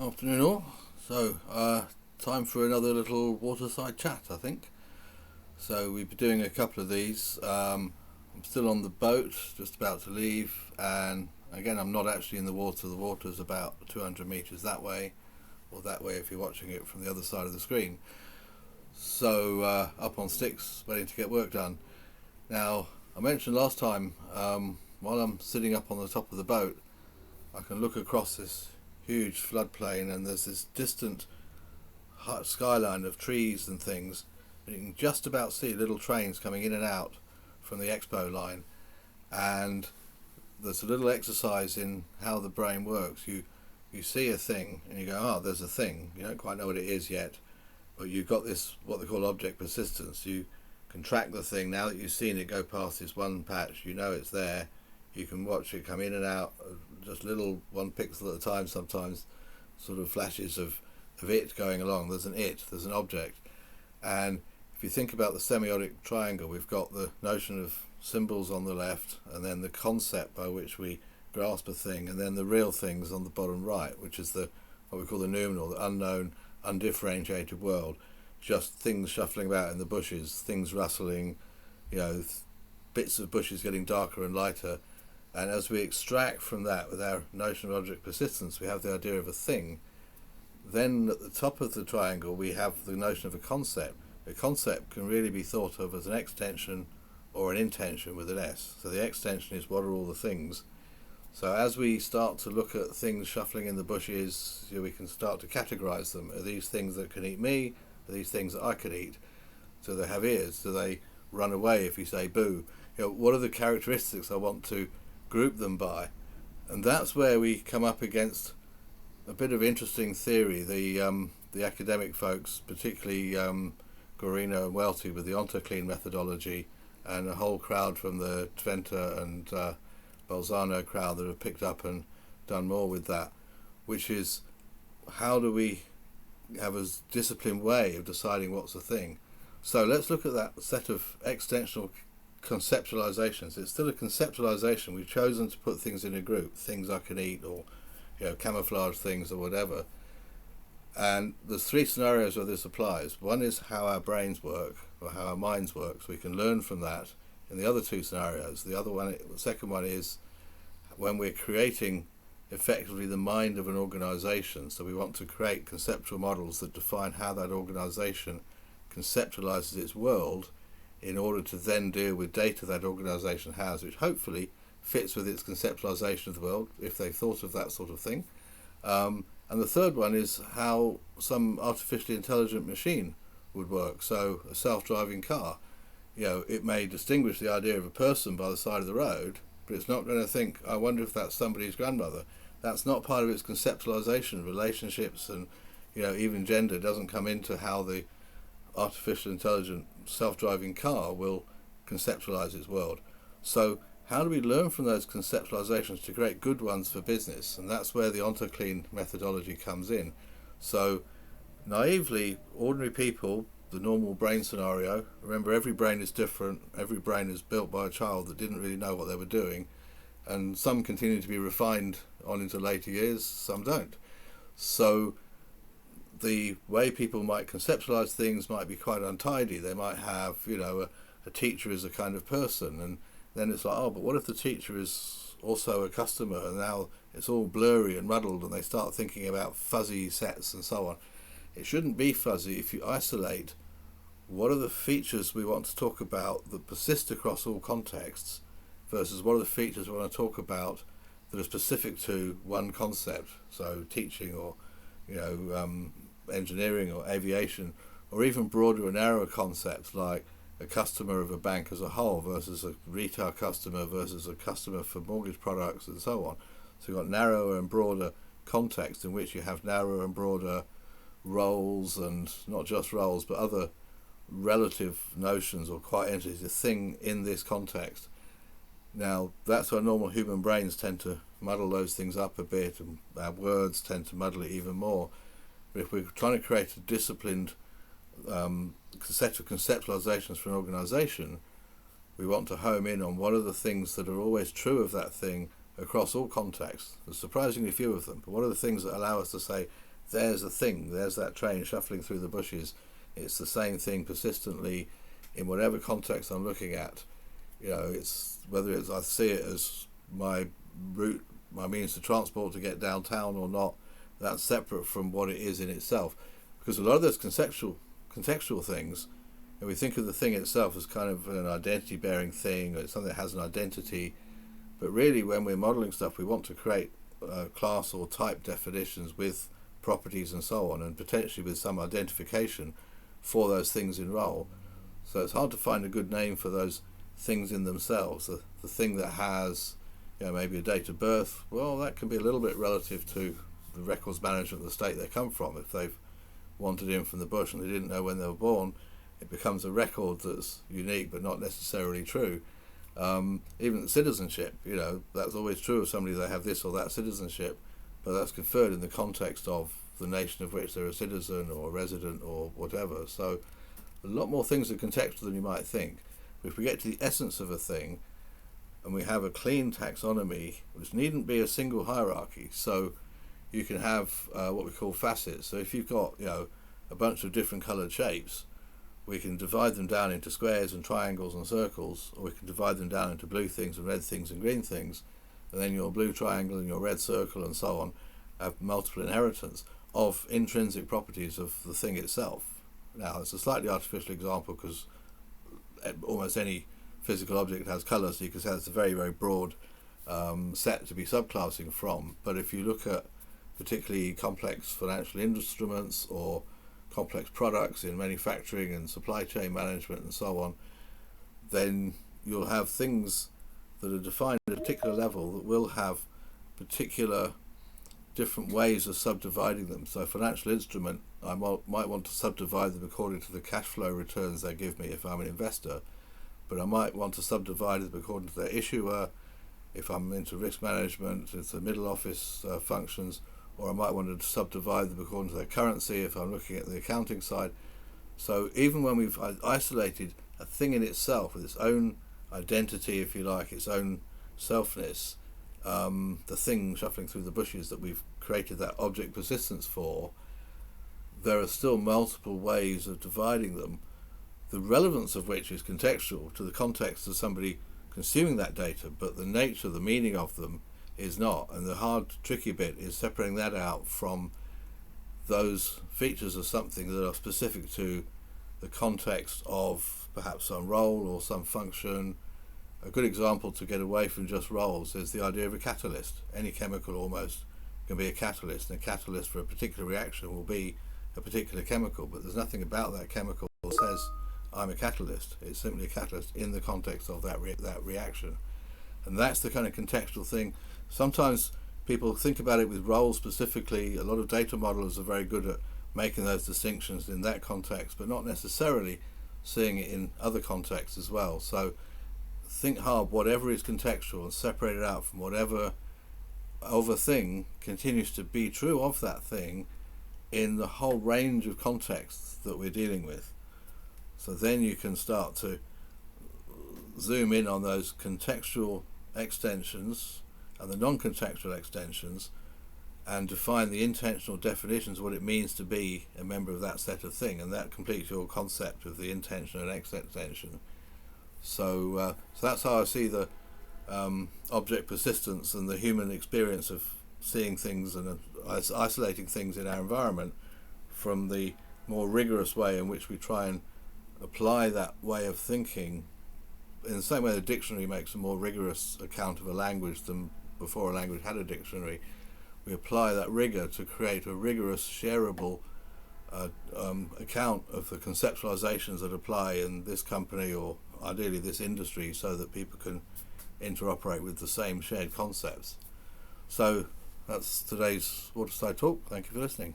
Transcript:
Afternoon all. So, time for another little waterside chat, I think. So we've been doing a couple of these. I'm still on the boat, just about to leave, and again, I'm not actually in the water. The water's about 200 metres that way, or that way if you're watching it from the other side of the screen. So, up on sticks, waiting to get work done. Now, I mentioned last time, while I'm sitting up on the top of the boat, I can look across this huge floodplain, and there's this distant skyline of trees and things, and you can just about see little trains coming in and out from the expo line. And there's a little exercise in how the brain works. You see a thing and you go, oh, there's a thing. You don't quite know what it is yet, but you've got this, what they call object persistence. You can track the thing. Now that you've seen it go past this one patch, you know it's there. You can watch it come in and out, just little, one pixel at a time sometimes, sort of flashes of it going along. There's an object. And if you think about the semiotic triangle, we've got the notion of symbols on the left, and then the concept by which we grasp a thing, and then the real things on the bottom right, which is what we call the noumenal, the unknown, undifferentiated world. Just things shuffling about in the bushes, things rustling, bits of bushes getting darker and lighter. And as we extract from that with our notion of object persistence, we have the idea of a thing. Then at the top of the triangle, we have the notion of a concept. A concept can really be thought of as an extension or an intension with an S. So the extension is, what are all the things? So as we start to look at things shuffling in the bushes, we can start to categorize them. Are these things that can eat me? Are these things that I could eat? Do they have ears? Do they run away if you say boo? What are the characteristics I want to group them by? And that's where we come up against a bit of interesting theory. The academic folks, particularly Guarino and Welty with the ontoclean methodology, and a whole crowd from the Twente and Bolzano crowd that have picked up and done more with that, which is, how do we have a disciplined way of deciding what's a thing? So let's look at that set of extensional conceptualizations. It's still a conceptualization. We've chosen to put things in a group, things I can eat, or camouflage things or whatever. And there's three scenarios where this applies. One is how our brains work, or how our minds work, so we can learn from that in the other two scenarios. The second one is when we're creating effectively the mind of an organization. So we want to create conceptual models that define how that organization conceptualizes its world, in order to then deal with data that organisation has, which hopefully fits with its conceptualisation of the world, if they've thought of that sort of thing. And the third one is how some artificially intelligent machine would work. So a self-driving car, it may distinguish the idea of a person by the side of the road, but it's not going to think, I wonder if that's somebody's grandmother. That's not part of its conceptualisation. Relationships and even gender doesn't come into how the artificial intelligent self-driving car will conceptualize its world. So how do we learn from those conceptualizations to create good ones for business? And that's where the ontoclean methodology comes in. So naively, ordinary people, the normal brain scenario, remember every brain is different, every brain is built by a child that didn't really know what they were doing, and some continue to be refined on into later years, some don't. So the way people might conceptualize things might be quite untidy. They might have, a teacher is a kind of person, and then it's like, oh, but what if the teacher is also a customer, and now it's all blurry and muddled, and they start thinking about fuzzy sets and so on. It shouldn't be fuzzy if you isolate what are the features we want to talk about that persist across all contexts, versus what are the features we want to talk about that are specific to one concept, so teaching or engineering or aviation, or even broader and narrower concepts like a customer of a bank as a whole versus a retail customer versus a customer for mortgage products and so on. So you've got narrower and broader context in which you have narrower and broader roles, and not just roles but other relative notions or quite entities, a thing in this context. Now that's why normal human brains tend to muddle those things up a bit, and our words tend to muddle it even more. But if we're trying to create a disciplined set of conceptualizations for an organization, we want to home in on what are the things that are always true of that thing across all contexts. There's surprisingly few of them, but what are the things that allow us to say there's a thing, there's that train shuffling through the bushes. It's the same thing persistently in whatever context I'm looking at. It's whether it's I see it as my route, my means of transport to get downtown or not. That's separate from what it is in itself, because a lot of those contextual things, and we think of the thing itself as kind of an identity-bearing thing, or it's something that has an identity. But really, when we're modelling stuff, we want to create class or type definitions with properties and so on, and potentially with some identification for those things in role. So it's hard to find a good name for those things in themselves. The thing that has, maybe a date of birth, well, that can be a little bit relative to the records management of the state they come from. If they've wandered in from the bush and they didn't know when they were born, it becomes a record that's unique but not necessarily true. Even citizenship, that's always true of somebody. They have this or that citizenship, but that's conferred in the context of the nation of which they're a citizen or a resident or whatever. So a lot more things are contextual than you might think. But if we get to the essence of a thing and we have a clean taxonomy, which needn't be a single hierarchy, so you can have what we call facets. So if you've got a bunch of different coloured shapes, we can divide them down into squares and triangles and circles, or we can divide them down into blue things and red things and green things, and then your blue triangle and your red circle and so on have multiple inheritance of intrinsic properties of the thing itself. Now, it's a slightly artificial example because almost any physical object has colour, so you can say it's a very, very broad set to be subclassing from. But if you look at particularly complex financial instruments or complex products in manufacturing and supply chain management and so on, then you'll have things that are defined at a particular level that will have particular different ways of subdividing them. So financial instrument, I might want to subdivide them according to the cash flow returns they give me if I'm an investor, but I might want to subdivide them according to their issuer if I'm into risk management, it's the middle office functions, or I might want to subdivide them according to their currency if I'm looking at the accounting side. So even when we've isolated a thing in itself with its own identity, if you like, its own selfness, the thing shuffling through the bushes that we've created that object persistence for, there are still multiple ways of dividing them, the relevance of which is contextual to the context of somebody consuming that data, but the nature, the meaning of them is not. And the hard, tricky bit is separating that out from those features of something that are specific to the context of perhaps some role or some function. A good example to get away from just roles is the idea of a catalyst. Any chemical almost can be a catalyst, and a catalyst for a particular reaction will be a particular chemical, but there's nothing about that chemical that says I'm a catalyst. It's simply a catalyst in the context of that reaction. And that's the kind of contextual thing. Sometimes people think about it with roles specifically. A lot of data modelers are very good at making those distinctions in that context, but not necessarily seeing it in other contexts as well. So think hard, whatever is contextual, and separate it out from whatever of a thing continues to be true of that thing in the whole range of contexts that we're dealing with. So then you can start to zoom in on those contextual extensions and the non-contextual extensions and define the intentional definitions of what it means to be a member of that set of thing, and that completes your concept of the intention and extension. So that's how I see the object persistence and the human experience of seeing things and isolating things in our environment from the more rigorous way in which we try and apply that way of thinking. In the same way the dictionary makes a more rigorous account of a language than before a language had a dictionary, we apply that rigor to create a rigorous, shareable account of the conceptualizations that apply in this company or ideally this industry, so that people can interoperate with the same shared concepts. So that's today's Waterside Talk. Thank you for listening.